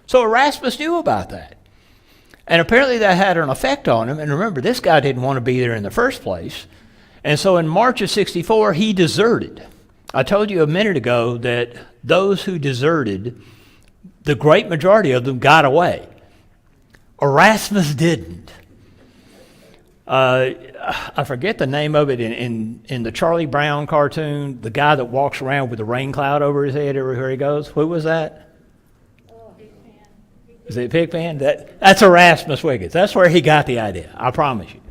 So Erasmus knew about that. And apparently that had an effect on him. And remember, this guy didn't want to be there in the first place. And so in March of 64, he deserted. I told you a minute ago that those who deserted, the great majority of them got away. Erasmus didn't. I forget the name of it in the Charlie Brown cartoon, the guy that walks around with a rain cloud over his head everywhere he goes. Who was that? Is it Pigpen? That's Erasmus Wiggins. That's where he got the idea, I promise you.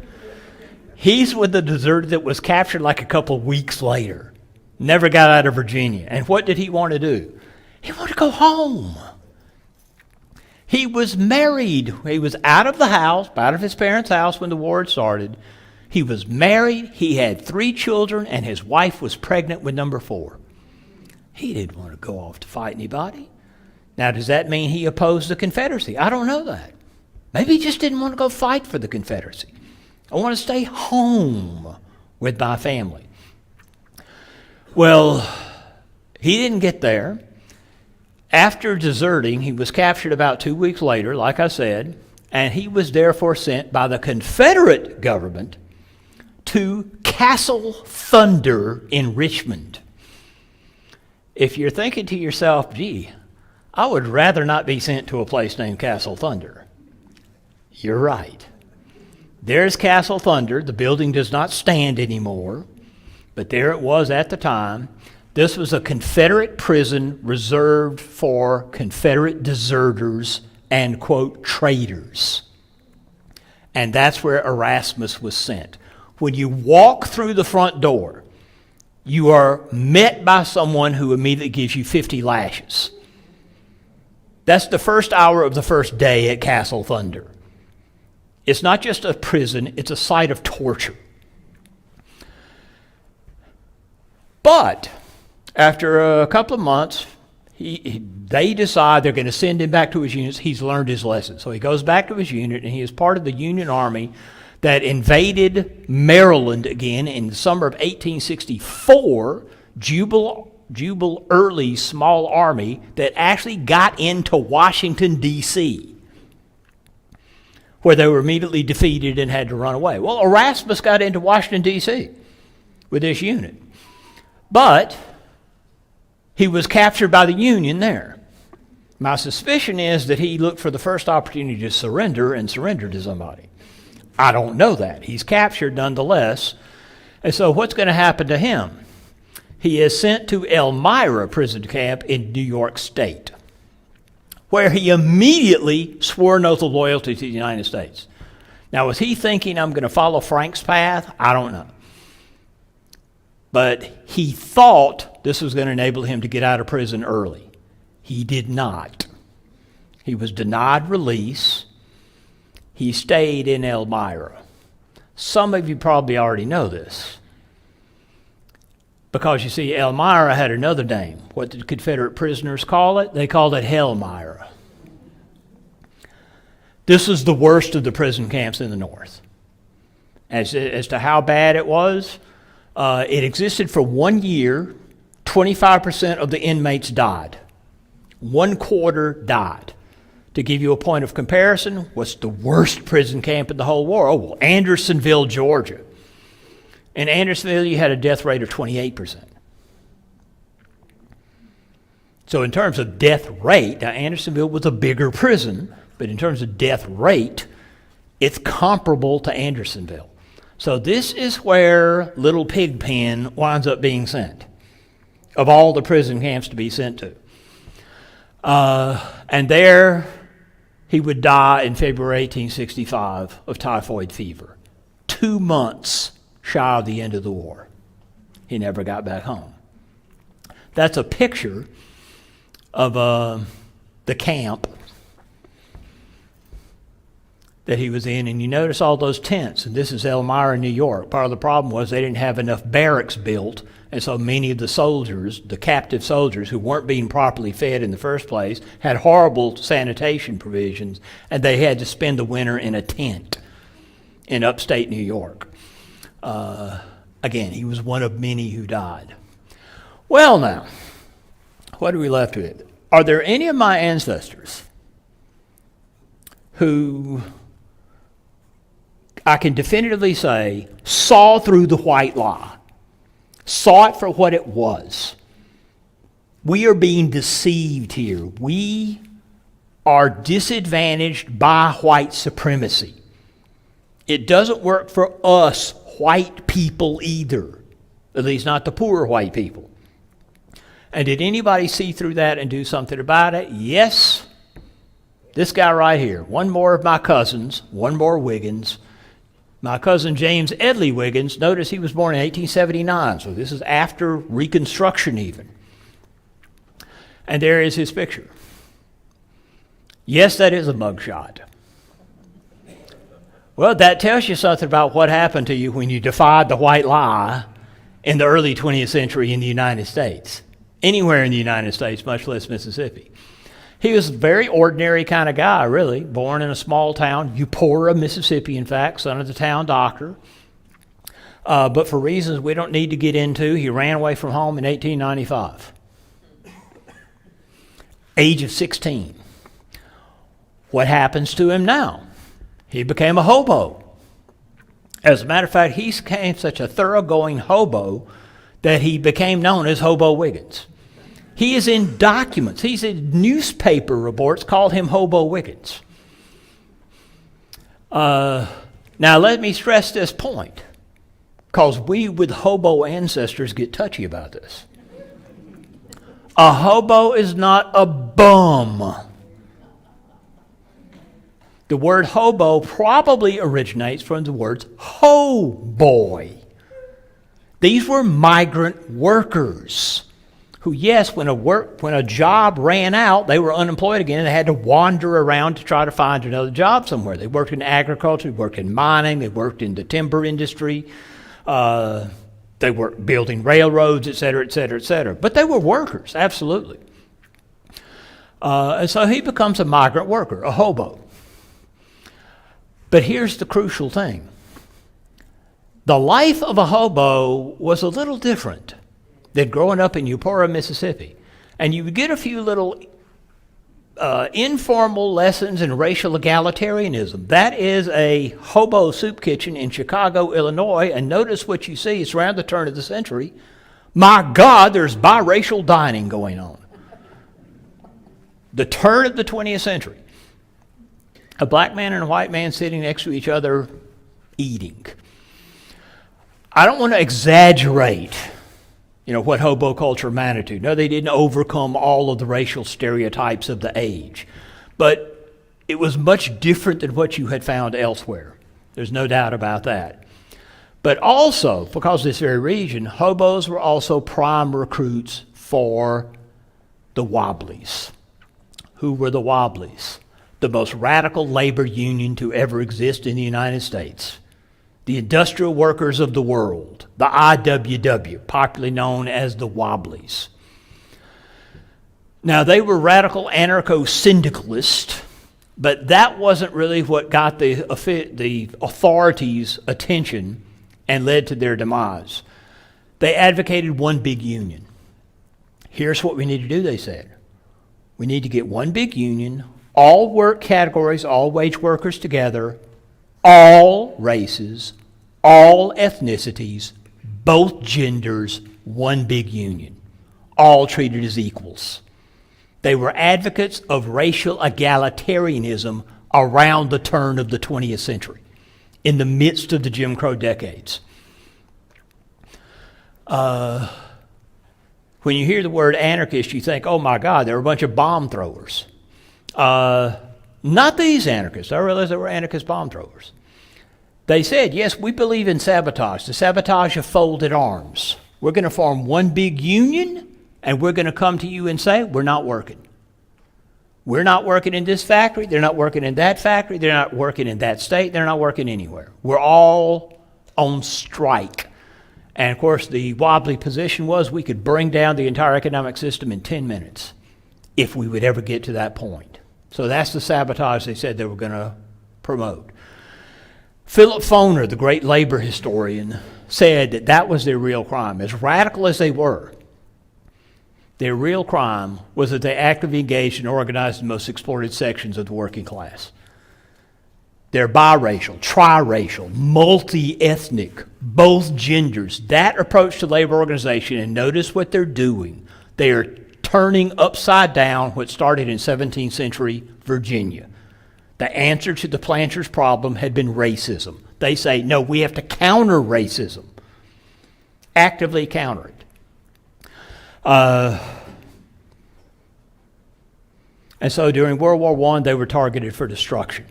He's with the deserter that was captured like a couple weeks later. Never got out of Virginia. And what did he want to do? He wanted to go home. He was married. He was out of the house, out of his parents' house when the war had started. He was married. He had 3 children, and his wife was pregnant with number 4. He didn't want to go off to fight anybody. Now, does that mean he opposed the Confederacy? I don't know that. Maybe he just didn't want to go fight for the Confederacy. I want to stay home with my family. Well, he didn't get there. After deserting, he was captured about 2 weeks later, like I said, and he was therefore sent by the Confederate government to Castle Thunder in Richmond. If you're thinking to yourself, gee, I would rather not be sent to a place named Castle Thunder, you're right. There's Castle Thunder. The building does not stand anymore, but there it was at the time. This was a Confederate prison reserved for Confederate deserters and, quote, traitors. And that's where Erasmus was sent. When you walk through the front door, you are met by someone who immediately gives you 50 lashes. That's the first hour of the first day at Castle Thunder. It's not just a prison, it's a site of torture. But after a couple of months, they decide they're going to send him back to his units. He's learned his lesson. So he goes back to his unit, and he is part of the Union Army that invaded Maryland again in the summer of 1864. Jubal Early's small army that actually got into Washington, D.C., where they were immediately defeated and had to run away. Well, Erasmus got into Washington, D.C. with this unit. But he was captured by the Union there. My suspicion is that he looked for the first opportunity to surrender and surrendered to somebody. I don't know that. He's captured nonetheless. And so what's going to happen to him? He is sent to Elmira prison camp in New York State, where he immediately swore an oath of loyalty to the United States. Now, was he thinking, I'm going to follow Frank's path? I don't know. But he thought this was going to enable him to get out of prison early. He did not. He was denied release. He stayed in Elmira. Some of you probably already know this, because you see, Elmira had another name. What did Confederate prisoners call it? They called it Hellmira. This was the worst of the prison camps in the North. As to how bad it was, it existed for 1 year. 25% of the inmates died. 1/4 died. To give you a point of comparison, what's the worst prison camp in the whole war? Oh, well, Andersonville, Georgia. In Andersonville, you had a death rate of 28%. So in terms of death rate, now Andersonville was a bigger prison, but in terms of death rate, it's comparable to Andersonville. So this is where Little Pigpen winds up being sent, of all the prison camps to be sent to. And there he would die in February 1865 of typhoid fever, 2 months shy of the end of the war. He never got back home. That's a picture of the camp that he was in, and you notice all those tents, and this is Elmira, New York. Part of the problem was they didn't have enough barracks built, and so many of the soldiers, the captive soldiers who weren't being properly fed in the first place, had horrible sanitation provisions, and they had to spend the winter in a tent in upstate New York. Again, he was one of many who died. Well, now, what are we left with? Are there any of my ancestors who I can definitively say saw through the white lie, saw it for what it was? We are being deceived here. We are disadvantaged by white supremacy. It doesn't work for us white people either, at least not the poor white people. And did anybody see through that and do something about it? Yes. This guy right here, one more of my cousins, one more Wiggins. My cousin James Edley Wiggins, notice he was born in 1879, so this is after Reconstruction even. And there is his picture. Yes, that is a mugshot. Well, that tells you something about what happened to you when you defied the white lie in the early 20th century in the United States. Anywhere in the United States, much less Mississippi. He was a very ordinary kind of guy, really, born in a small town, Eupora, Mississippi, in fact, son of the town doctor. But for reasons we don't need to get into, he ran away from home in 1895. age of 16. What happens to him now? He became a hobo. As a matter of fact, he became such a thoroughgoing hobo that he became known as Hobo Wiggins. He is in documents. He's in newspaper reports called him Hobo Wiggins. Now, let me stress this point, because we with hobo ancestors get touchy about this. A hobo is not a bum. The word hobo probably originates from the words ho boy. These were migrant workers who, yes, when a job ran out, they were unemployed again and they had to wander around to try to find another job somewhere. They worked in agriculture, they worked in mining, they worked in the timber industry, they were building railroads, et cetera, et cetera, et cetera. But they were workers, absolutely. And so he becomes a migrant worker, a hobo. But here's the crucial thing. The life of a hobo was a little different than growing up in Eupora, Mississippi. And you would get a few little informal lessons in racial egalitarianism. That is a hobo soup kitchen in Chicago, Illinois, and notice what you see. It's around the turn of the century. My God, there's biracial dining going on. The turn of the 20th century. A black man and a white man sitting next to each other eating. I don't want to exaggerate, what hobo culture amounted to. No, they didn't overcome all of the racial stereotypes of the age. But it was much different than what you had found elsewhere. There's no doubt about that. But also, because of this very region, hobos were also prime recruits for the Wobblies. Who were the Wobblies? The most radical labor union to ever exist in the United States. The industrial workers of the world, the IWW, popularly known as the Wobblies. Now, they were radical anarcho-syndicalists, but that wasn't really what got the authorities' attention and led to their demise. They advocated one big union. Here's what we need to do, they said. We need to get one big union, all work categories, all wage workers together, all races, all ethnicities, both genders, one big union, all treated as equals. They were advocates of racial egalitarianism around the turn of the 20th century, in the midst of the Jim Crow decades. When you hear the word anarchist, you think, oh my God, they're a bunch of bomb throwers. Not these anarchists. I realize they were anarchist bomb throwers. They said, yes, we believe in sabotage, the sabotage of folded arms. We're going to form one big union, and we're going to come to you and say, we're not working. We're not working in this factory. They're not working in that factory. They're not working in that state. They're not working anywhere. We're all on strike. And, of course, the wobbly position was we could bring down the entire economic system in 10 minutes if we would ever get to that point. So that's the sabotage they said they were going to promote. Philip Foner, the great labor historian, said that that was their real crime. As radical as they were, their real crime was that they actively engaged and organized the most exploited sections of the working class. They're biracial, triracial, multi-ethnic, both genders. That approach to labor organization, and notice what they're doing. They are turning upside down what started in 17th century Virginia. The answer to the planters' problem had been racism. They say, no, we have to counter racism. Actively counter it. And so during World War I, they were targeted for destruction.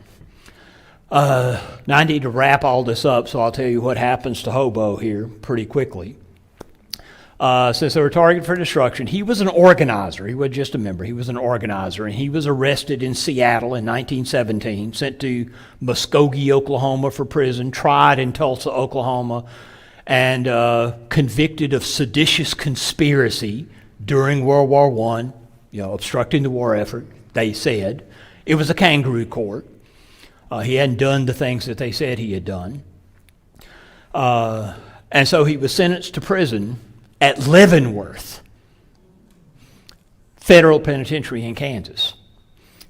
Now I need to wrap all this up, so I'll tell you what happens to Hobo here pretty quickly. Since they were targeted for destruction, he was an organizer. He wasn't just a member. He was an organizer, and he was arrested in Seattle in 1917, sent to Muskogee, Oklahoma for prison, tried in Tulsa, Oklahoma, and convicted of seditious conspiracy during World War I, obstructing the war effort, they said. It was a kangaroo court. He hadn't done the things that they said he had done. And so he was sentenced to prison at Leavenworth. federal penitentiary in Kansas.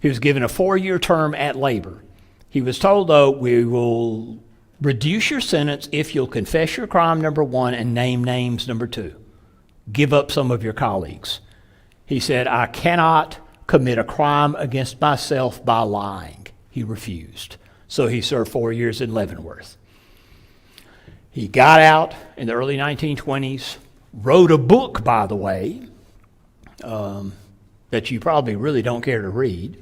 He was given a 4-year term at labor. He was told, though, we will reduce your sentence if you'll confess your crime, number 1, and name names, number 2. Give up some of your colleagues. He said, I cannot commit a crime against myself by lying. He refused. So he served 4 years in Leavenworth. He got out in the early 1920s, wrote a book, by the way, that you probably really don't care to read.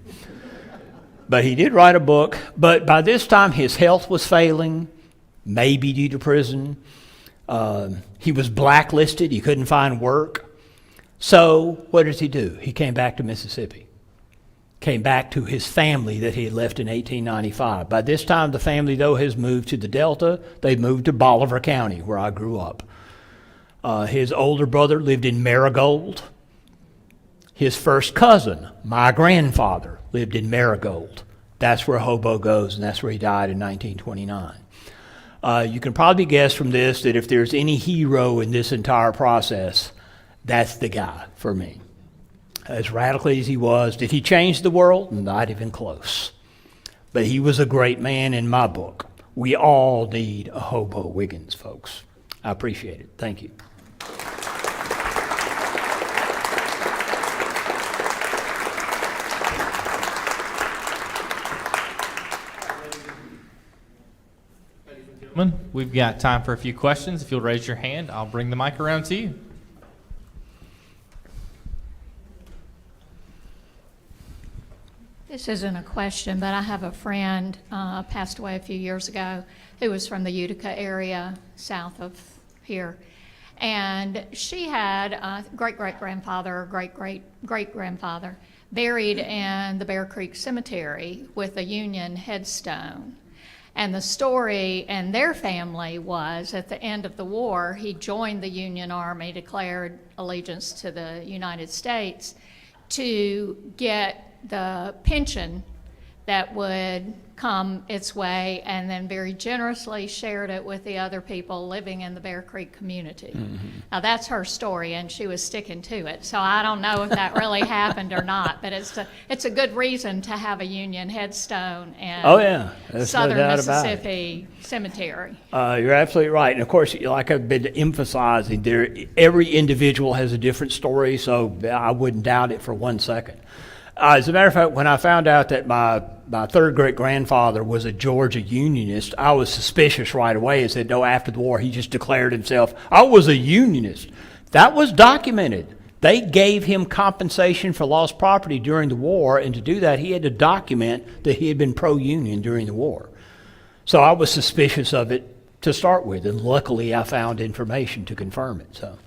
But he did write a book. But by this time, his health was failing, maybe due to prison. He was blacklisted. He couldn't find work. So what does he do? He came back to Mississippi. Came back to his family that he had left in 1895. By this time, the family, though, has moved to the Delta. They moved to Bolivar County, where I grew up. His older brother lived in Marigold. His first cousin, my grandfather, lived in Marigold. That's where Hobo goes, and that's where he died in 1929. You can probably guess from this that if there's any hero in this entire process, that's the guy for me. As radical as he was, did he change the world? Not even close. But he was a great man in my book. We all need a Hobo Wiggins, folks. I appreciate it. Thank you. We've got time for a few questions. If you'll raise your hand, I'll bring the mic around to you. This isn't a question, but I have a friend passed away a few years ago who was from the Utica area south of here. And she had a great-great-grandfather or great-great-great-grandfather buried in the Bear Creek Cemetery with a Union headstone. And the story and their family was, at the end of the war, he joined the Union Army, declared allegiance to the United States to get the pension that would come its way, and then very generously shared it with the other people living in the Bear Creek community. Mm-hmm. Now that's her story, and she was sticking to it. So I don't know if that really happened or not, but it's a good reason to have a Union headstone in Southern Mississippi Cemetery. You're absolutely right. And of course, like I've been emphasizing, every individual has a different story, so I wouldn't doubt it for 1 second. As a matter of fact, when I found out that my third great-grandfather was a Georgia Unionist, I was suspicious right away and said, no, after the war, he just declared himself, I was a Unionist. That was documented. They gave him compensation for lost property during the war, and to do that, he had to document that he had been pro-Union during the war. So I was suspicious of it to start with, and luckily I found information to confirm it. So.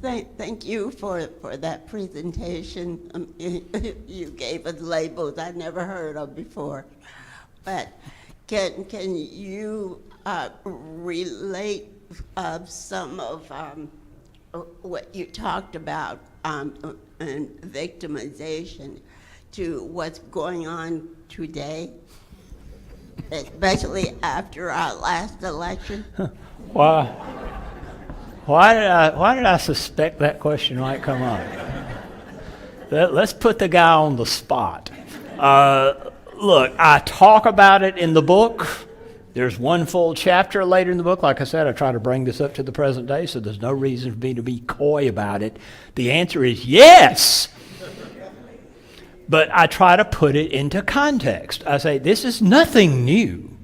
Thank you for that presentation. You gave us labels I never heard of before. But can you relate some of what you talked about in victimization to what's going on today, especially after our last election? Why did I suspect that question might come up? Let's put the guy on the spot. Look, I talk about it in the book. There's one full chapter later in the book. Like I said, I try to bring this up to the present day, so there's no reason for me to be coy about it. The answer is yes. But I try to put it into context. I say, this is nothing new.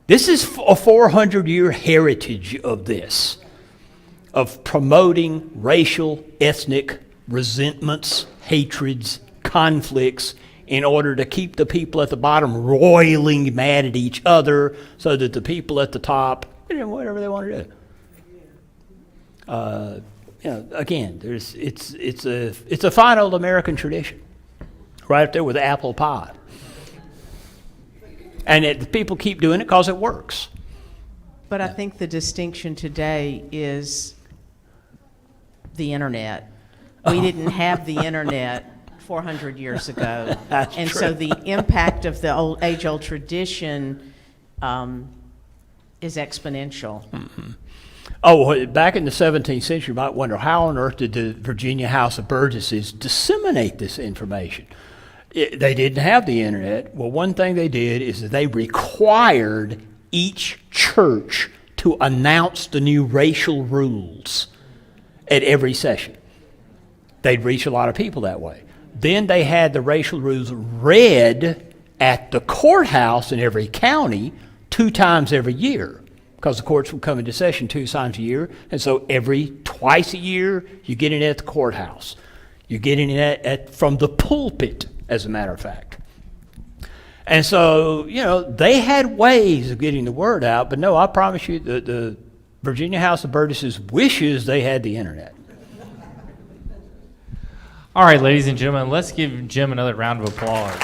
This is a 400-year heritage of this, of promoting racial, ethnic resentments, hatreds, conflicts, in order to keep the people at the bottom roiling mad at each other so that the people at the top, whatever they want to do. Again, it's a fine old American tradition, right up there with apple pie. And people keep doing it because it works. But I think the distinction today is the internet. We didn't have the internet 400 years ago. That's and true. So the impact of the age-old tradition is exponential. Mm-hmm. Oh, well, back in the 17th century, you might wonder how on earth did the Virginia House of Burgesses disseminate this information? They didn't have the internet. Well, one thing they did is that they required each church to announce the new racial rules at every session. They'd reach a lot of people that way. Then they had the racial rules read at the courthouse in every county 2 times every year, because the courts would come into session 2 times a year, and so twice a year, you get it at the courthouse. You're getting it from the pulpit, as a matter of fact. And so, they had ways of getting the word out, but no, I promise you, the Virginia House of Burgesses wishes they had the internet. All right, ladies and gentlemen, let's give Jim another round of applause.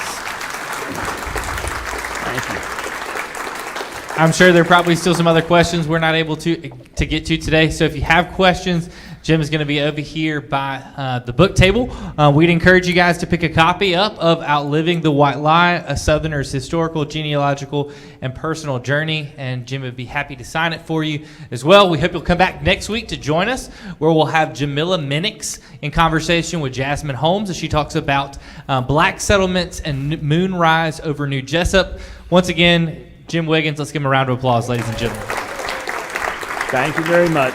Thank you. I'm sure there are probably still some other questions we're not able to get to today. So if you have questions, Jim is going to be over here by the book table. We'd encourage you guys to pick a copy up of Outliving the White Lie, A Southerner's Historical, Genealogical, and Personal Journey. And Jim would be happy to sign it for you as well. We hope you'll come back next week to join us, where we'll have Jamila Minix in conversation with Jasmine Holmes as she talks about black settlements and moonrise over New Jessup. Once again, Jim Wiggins, let's give him a round of applause, ladies and gentlemen. Thank you very much.